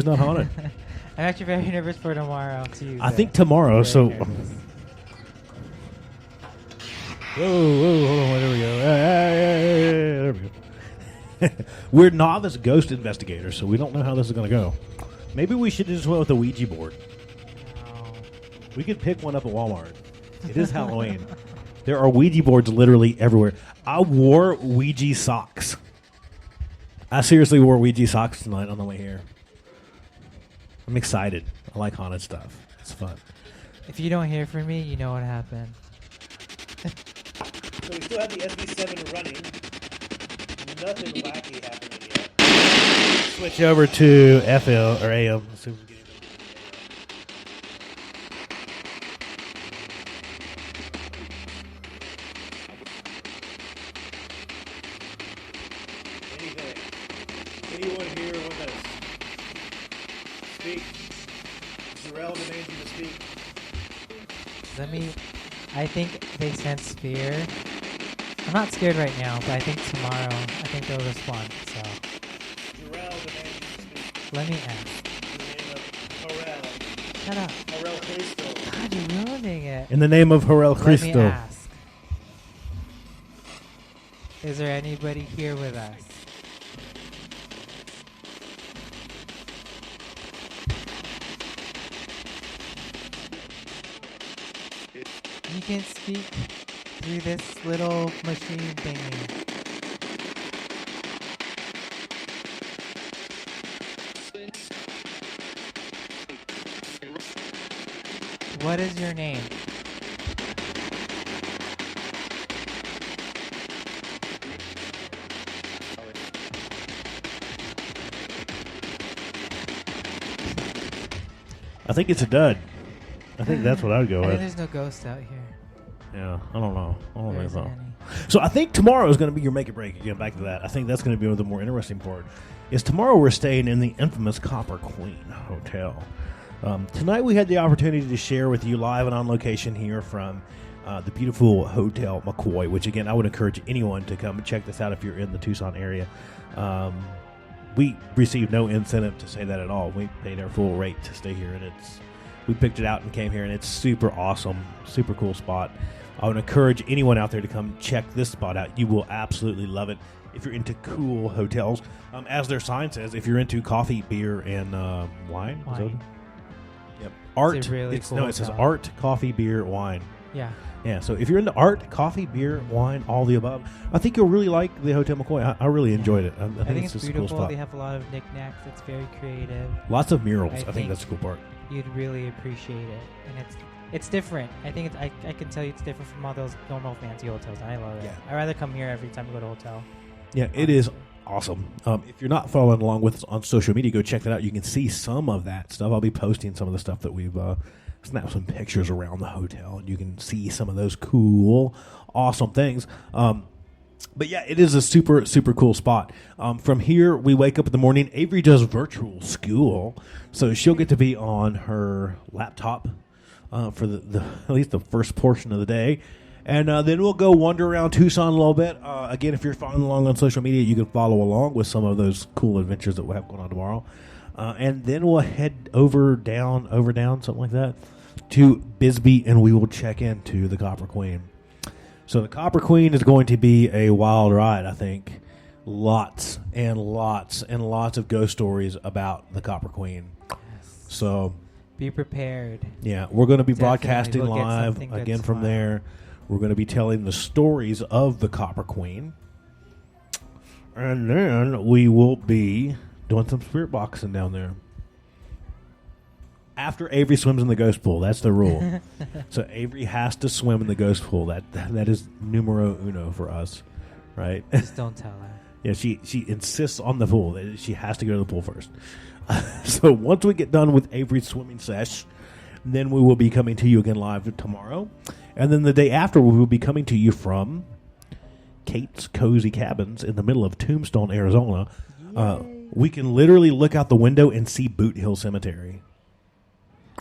It's not haunted. I'm actually very nervous for tomorrow too. I think tomorrow. So. Nervous. Whoa, hold on, there we go. There we go. We're novice ghost investigators, so we don't know how this is going to go. Maybe we should just went with a Ouija board. No. We could pick one up at Walmart. It is Halloween. There are Ouija boards literally everywhere. I wore Ouija socks. I seriously wore Ouija socks tonight on the way here. I'm excited. I like haunted stuff. It's fun. If you don't hear from me, you know what happened. So we still have the SB7 running. Nothing wacky happening yet. Switch over to FL or AM. Let's see if we can get anything. Anyone here with us? Speak. Jerel demands you to speak. I think they sense fear. I'm not scared right now, but I think tomorrow, I think they'll respond. So, Jerel demands you to speak. let me ask. In the name of Harel. Shut up. Harel Cristo. God, you're ruining it. In the name of Harel Let me Cristo. ask. Is there anybody here with us? You can speak through this little machine thingy. What is your name? I think it's a dud. I think that's what I'd go I think with. there's no ghosts out here. Yeah, I don't know. I don't There think isn't so. any. So I think tomorrow is going to be your make or break. Again, back to that. I think that's going to be the more interesting part. Is tomorrow we're staying in the infamous Copper Queen Hotel. Tonight we had the opportunity to share with you live and on location here from the beautiful Hotel McCoy, which again I would encourage anyone to come and check this out if you're in the Tucson area. We received no incentive to say that at all. We paid our full rate to stay here, and we picked it out and came here, and it's super awesome, super cool spot. I would encourage anyone out there to come check this spot out. You will absolutely love it if you're into cool hotels. As their sign says, if you're into coffee, beer, and wine. Is that- Yep. Art. It's a really cool no, it says hotel. art, coffee, beer, wine. Yeah. Yeah, so if you're into art, coffee, beer, wine, all the above, I think you'll really like the Hotel McCoy. I really enjoyed it. I think it's it's just a cool beautiful. spot. They have a lot of knick-knacks. It's very creative. Lots of murals. I I think think- that's the cool part. You'd really appreciate it, and it's different. I think I can tell you it's different from all those normal fancy hotels. And I love it. Yeah. I'd rather come here every time I go to a hotel. Yeah, it is awesome. If you're not following along with us on social media, go check that out. You can see some of that stuff. I'll be posting some of the stuff that we've snapped some pictures around the hotel, and you can see some of those cool, awesome things. But yeah, it is a super, super cool spot. From here, we wake up in the morning. Avery does virtual school, so she'll get to be on her laptop for the at least the first portion of the day. And then we'll go wander around Tucson a little bit. Again, if you're following along on social media, you can follow along with some of those cool adventures that we'll have going on tomorrow. And then we'll head over, down, something like that, to Bisbee, and we will check into the Copper Queen. So the Copper Queen is going to be a wild ride, I think. Lots and lots and lots of ghost stories about the Copper Queen. Yes. So, Be prepared. yeah, we're going to be Definitely. broadcasting We'll get live something good again from tomorrow. there. We're going to be telling the stories of the Copper Queen. And then we will be doing some spirit boxing down there. After Avery swims in the ghost pool. That's the rule. So Avery has to swim in the ghost pool. That is numero uno for us, right? Just don't tell her. Yeah, she insists on the pool. She has to go to the pool first. So once we get done with Avery's swimming sesh, then we will be coming to you again live tomorrow. And then the day after, we will be coming to you from Kate's Cozy Cabins in the middle of Tombstone, Arizona. We can literally look out the window and see Boot Hill Cemetery.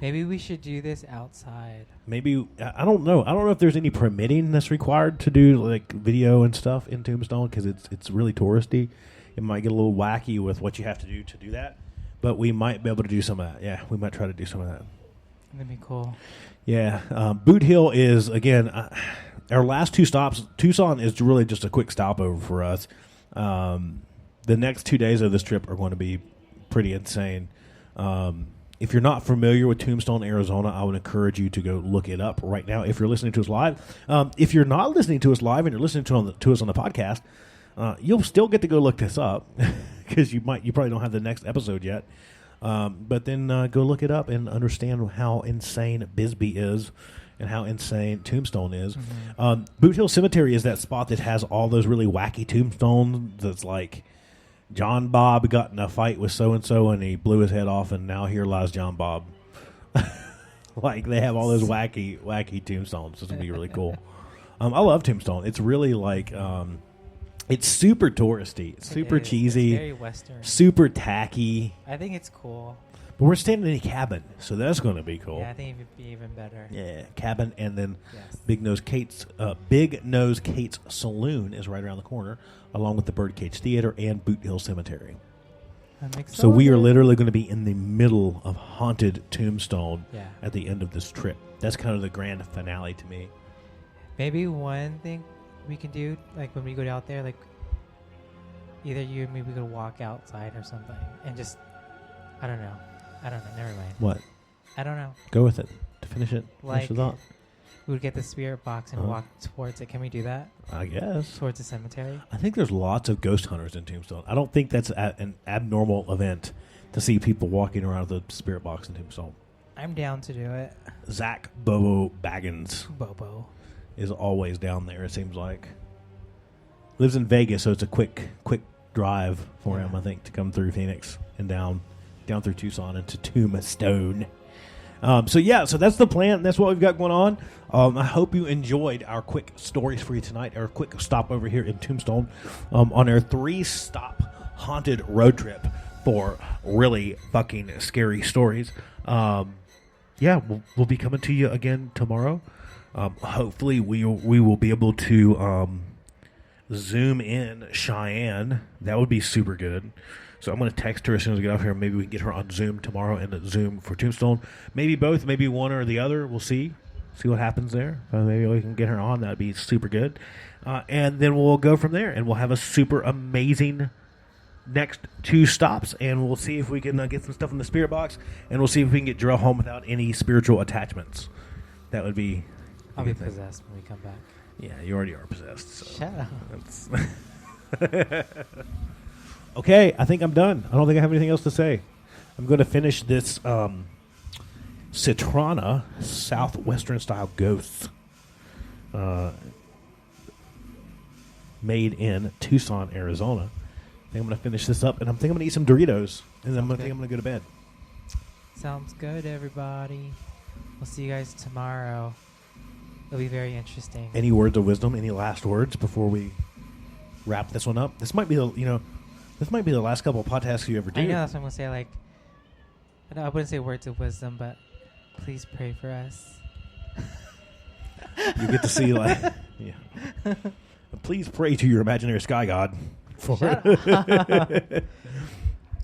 Maybe we should do this outside. Maybe, I don't know. I don't know if there's any permitting that's required to do like video and stuff in Tombstone because it's really touristy. It might get a little wacky with what you have to do that. But we might be able to do some of that. Yeah, we might try to do some of that. That'd be cool. Yeah, Boot Hill is, again, our last 2 stops. Tucson is really just a quick stopover for us. The next 2 days of this trip are going to be pretty insane. If you're not familiar with Tombstone, Arizona, I would encourage you to go look it up right now if you're listening to us live. If you're not listening to us live and you're listening to us on the podcast, you'll still get to go look this up because you probably don't have the next episode yet. But then go look it up and understand how insane Bisbee is and how insane Tombstone is. Mm-hmm. Boot Hill Cemetery is that spot that has all those really wacky tombstones that's like John Bob got in a fight with so-and-so and he blew his head off and now here lies John Bob. Like they have all those wacky tombstones. It's going to be really cool. I love Tombstone. It's really like... it's super touristy, super cheesy, it's very Western, super tacky. I think it's cool. But we're staying in a cabin, so that's going to be cool. Yeah, I think it would be even better. Yeah, cabin, and then yes. Big Nose Kate's Saloon is right around the corner, along with the Birdcage Theater and Boot Hill Cemetery. I'm excited. So we are literally going to be in the middle of haunted Tombstone at the end of this trip. That's kind of the grand finale to me. Maybe one thing we can do, like when we go out there, like either you or me, we could walk outside or something and just, I don't know, never mind. What? I don't know. Go with it. To finish it. Like, finish the thought. We would get the spirit box and walk towards it. Can we do that? I guess. Towards the cemetery? I think there's lots of ghost hunters in Tombstone. I don't think that's an abnormal event to see people walking around the spirit box in Tombstone. I'm down to do it. Zach Bobo Baggins. Bobo. Is always down there, it seems like. Lives in Vegas, so it's a quick drive for him, I think, to come through Phoenix and down through Tucson into Tombstone. So that's the plan. That's what we've got going on. I hope you enjoyed our quick stories for you tonight, our quick stop over here in Tombstone on our 3-stop haunted road trip for really fucking scary stories. We'll be coming to you again tomorrow. Hopefully we will be able to zoom in Cheyenne. That would be super good. So I'm going to text her as soon as we get off here. Maybe we can get her on Zoom tomorrow and Zoom for Tombstone. Maybe both, maybe one or the other. We'll see what happens there. Maybe we can get her on. That would be super good. And then we'll go from there, and we'll have a super amazing next 2 stops, and we'll see if we can get some stuff in the spirit box, and we'll see if we can get Jerel home without any spiritual attachments. That would be... I'll be possessed when we come back. Yeah, you already are possessed. So shut up. Okay, I think I'm done. I don't think I have anything else to say. I'm going to finish this Citrana Southwestern style Ghost made in Tucson, Arizona. I think I'm going to finish this up, and I'm going to eat some Doritos, and then I'm going to go to bed. Sounds good, everybody. We'll see you guys tomorrow. It'll be very interesting. Any words of wisdom? Any last words before we wrap this one up? This might be the last couple of podcasts you ever do. I know, that's what I'm going to say. Like, I wouldn't say words of wisdom, but please pray for us. You get to see, like, yeah. Please pray to your imaginary sky god.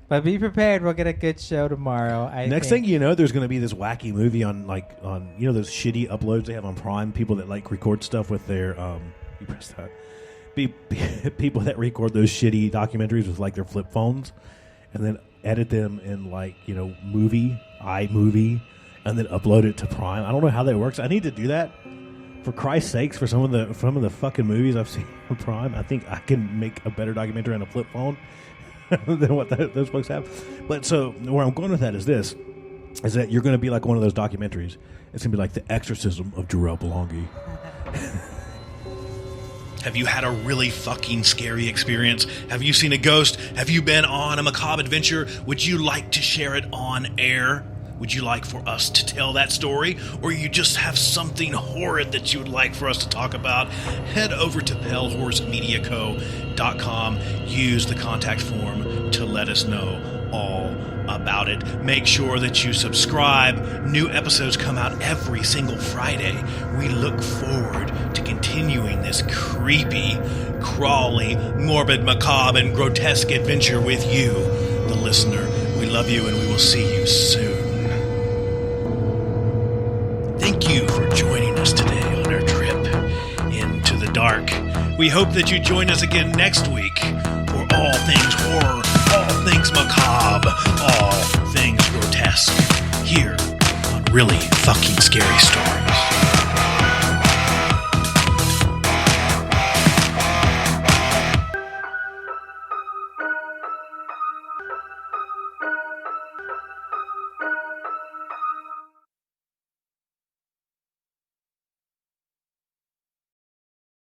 But be prepared. We'll get a good show tomorrow. Next thing you know, there's going to be this wacky movie on those shitty uploads they have on Prime. People that like record stuff with their you press that. People that record those shitty documentaries with like their flip phones, and then edit them in iMovie, and then upload it to Prime. I don't know how that works. I need to do that. For Christ's sakes, for some of the fucking movies I've seen on Prime, I think I can make a better documentary on a flip phone than what those folks have. But so where I'm going with that is that you're going to be like one of those documentaries. It's going to be like the Exorcism of Jerel Balangue. Have you had a really fucking scary experience? Have you seen a ghost? Have you been on a macabre adventure? Would you like to share it on air? Would you like for us to tell that story? Or you just have something horrid that you would like for us to talk about? Head over to PaleHorseMediaCo.com. Use the contact form to let us know all about it. Make sure that you subscribe. New episodes come out every single Friday. We look forward to continuing this creepy, crawly, morbid, macabre, and grotesque adventure with you, the listener. We love you, and we will see you soon. Thank you for joining us today on our trip into the dark. We hope that you join us again next week for all things horror, all things macabre, all things grotesque, here on Really Fucking Scary Stories.